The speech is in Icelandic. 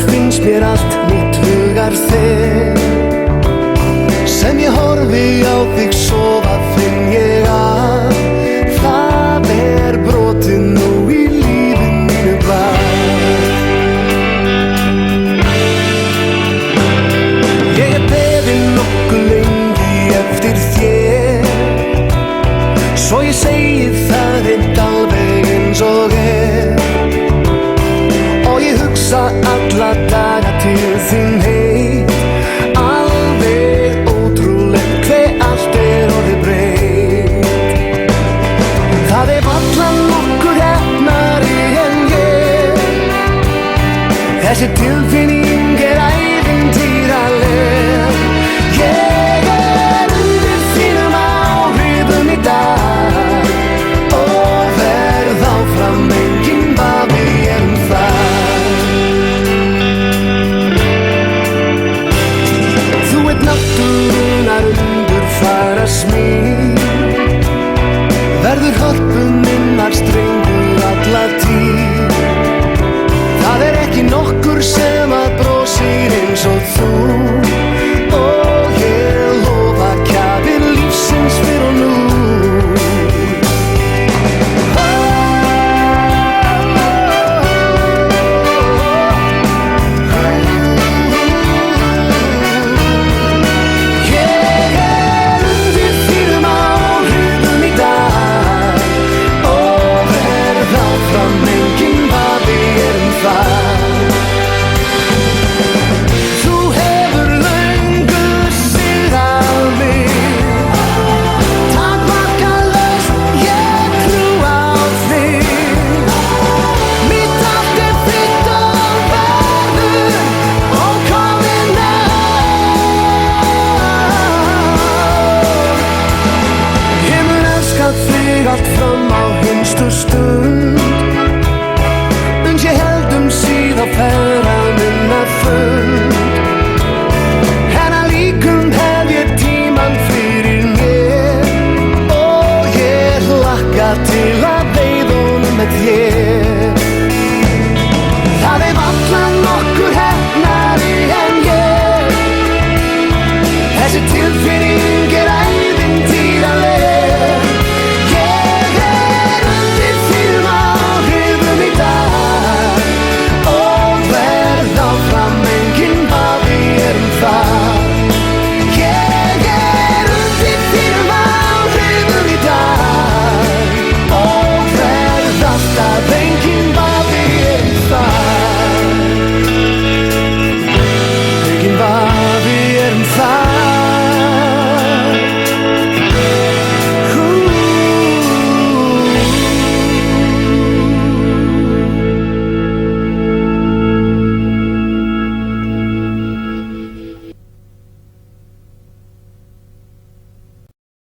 finnst mér allt mitt hugar þig. Sem ég horfi á þig sofa finn ég að það brotið nú í lífi mínu blað. Ég beðið nokkuð lengi eftir þér, svo ég segi það hreint alveg eins og og ég hugsa alla daga til þín heit. Alveg ótrúlegt hve allt orðið breytt. Það varla nokkur heppnari en ég. Þessi tilfinning